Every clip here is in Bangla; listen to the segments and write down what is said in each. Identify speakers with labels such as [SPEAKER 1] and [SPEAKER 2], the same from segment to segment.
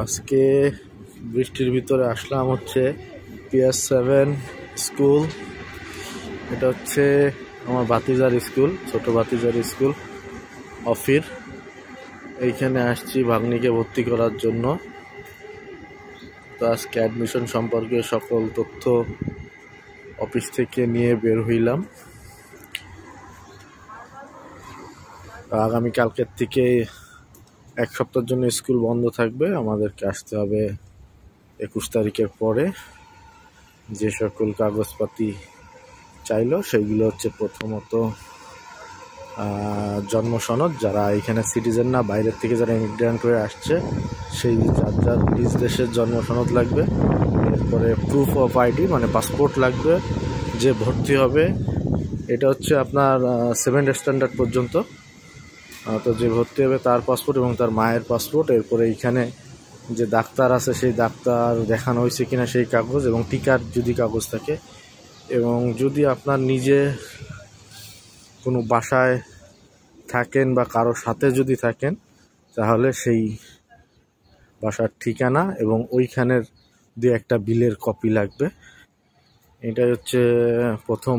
[SPEAKER 1] আজকে বৃষ্টির ভিতরে আসলাম হচ্ছে PS7 স্কুল। এটা হচ্ছে আমার ভাতিজার স্কুল, ছোট ভাতিজার স্কুল অফির। এইখানে আসছি ভাগ্নিকে ভর্তি করার জন্য। তো আজকে অ্যাডমিশন সম্পর্কে সকল তথ্য অফিস থেকে নিয়ে বের হইলাম। আগামীকালকের থেকে 1 সপ্তাহের জন্য স্কুল বন্ধ থাকবে। আমাদেরকে আসতে হবে 21 তারিখের পরে। যে সকল কাগজপাতি চাইলো সেগুলো হচ্ছে প্রথমত জন্ম সনদ, যারা এখানে সিটিজেন না, বাইরের থেকে যারা ইমিগ্রেন্ট হয়ে আসছে সেই যার নিজ দেশের জন্ম সনদ লাগবে। এরপরে প্রুফ অফ আইডি মানে পাসপোর্ট লাগবে। যে ভর্তি হবে এটা হচ্ছে আপনার 7th স্ট্যান্ডার্ড পর্যন্ত, তো যে ভর্তি হবে তার পাসপোর্ট এবং তার মায়ের পাসপোর্ট। এরপরে এইখানে যে ডাক্তার আছে সেই ডাক্তার দেখানো হয়েছে কিনা সেই কাগজ, এবং টিকার যদি কাগজ থাকে, এবং যদি আপনার নিজে কোনো বাসায় থাকেন বা কারোর সাথে যদি থাকেন তাহলে সেই বাসার ঠিকানা এবং ওইখানের 2-1টা বিলের কপি লাগবে। এটাই হচ্ছে প্রথম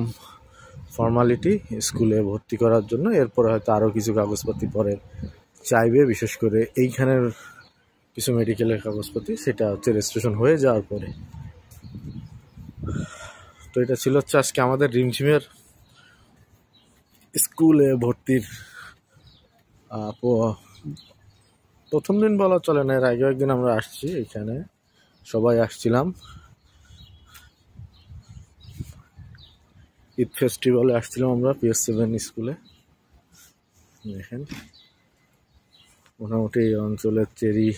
[SPEAKER 1] ফর্মালিটি স্কুলে ভর্তি করার জন্য। এরপরে হয়তো আরও কিছু কাগজপাতি পরে চাইবে, বিশেষ করে এইখানের কিছু মেডিকেলের কাগজপাতি, সেটা হচ্ছে রেজিস্ট্রেশন হয়ে যাওয়ার পরে। তো এটা ছিল হচ্ছে আজকে আমাদের রিমঝিমের স্কুলে ভর্তির প্রথম দিন বলা চলে না, এর আগে একদিন আমরা আসছি, এখানে সবাই আসছিলাম। ঈদ ফেস্টিভ্যালে আসছিলাম আমরা PS7 স্কুলে। দেখেন মোটামুটি এই অঞ্চলের চেরি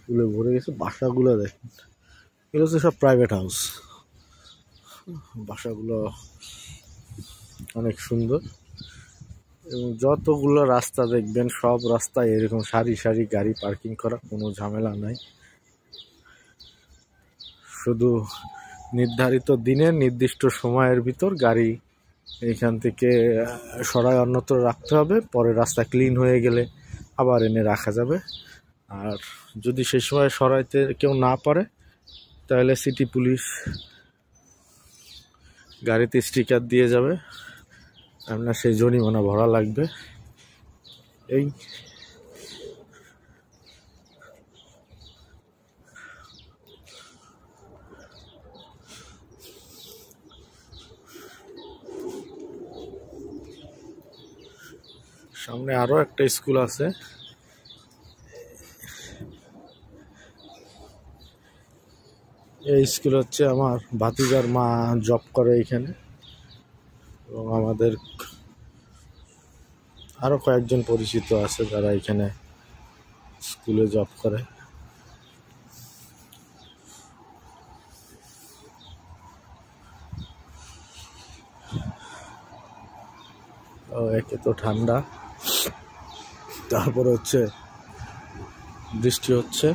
[SPEAKER 1] গুলো ভরে গেছে। বাসাগুলো দেখেন, এগুলো হচ্ছে সব প্রাইভেট হাউস। বাসাগুলো অনেক সুন্দর, এবং যতগুলো রাস্তা দেখবেন সব রাস্তায় এরকম সারি সারি গাড়ি পার্কিং করা, কোনো ঝামেলা নাই। শুধু নির্ধারিত দিনের নির্দিষ্ট সময়ের ভিতর গাড়ি এখান থেকে সরায় অন্যত্র রাখতে হবে, পরে রাস্তা ক্লিন হয়ে গেলে আবার এনে রাখা যাবে। আর যদি সেই সময় সরাইতে কেউ না পারে তাহলে সিটি পুলিশ গাড়িতে স্টিকার দিয়ে যাবে, আপনার সেই জরিমানা ভরা লাগবে। এই সামনে আরো একটা স্কুল আছে। এই স্কুল হচ্ছে আমার ভাতিজার মা জব করে এখানে, এবং আমাদের আরো কয়েকজন পরিচিত আছে যারা এখানে স্কুলে জব করে। একে তো ঠান্ডা, তারপরে হচ্ছে বৃষ্টি হচ্ছে।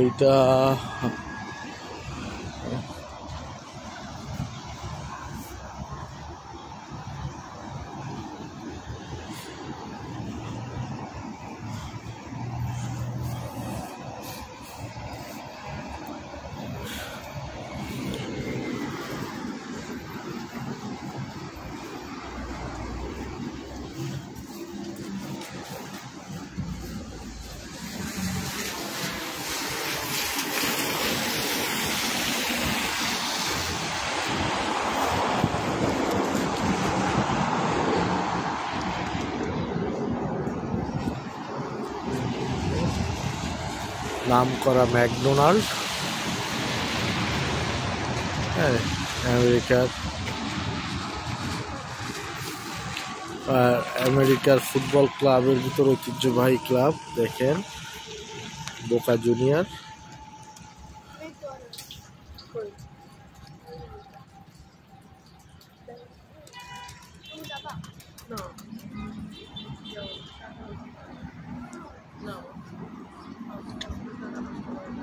[SPEAKER 1] এইটা নাম করা ম্যাকডোনাল্ড, হ্যাঁ, আমেরিকার ফুটবল ক্লাবের ভিতর ঐতিহ্যবাহী ক্লাব। দেখেন বোকা জুনিয়র।